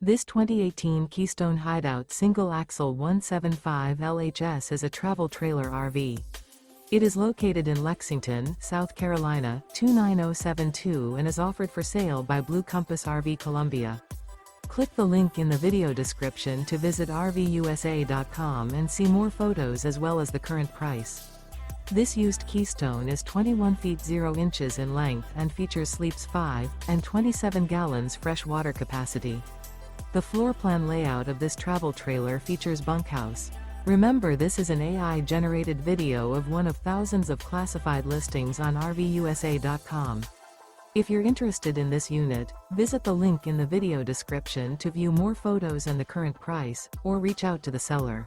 This 2018 Keystone Hideout Single Axle 175 LHS is a travel trailer RV. It is located in Lexington, South Carolina, 29072 and is offered for sale by Blue Compass RV Columbia. Click the link in the video description to visit RVUSA.com and see more photos as well as the current price. This used Keystone is 21 feet 0 inches in length and features sleeps 5 and 27 gallons fresh water capacity. The floor plan layout of this travel trailer features bunkhouse. Remember, this is an AI-generated video of one of thousands of classified listings on RVUSA.com. If you're interested in this unit, visit the link in the video description to view more photos and the current price, or reach out to the seller.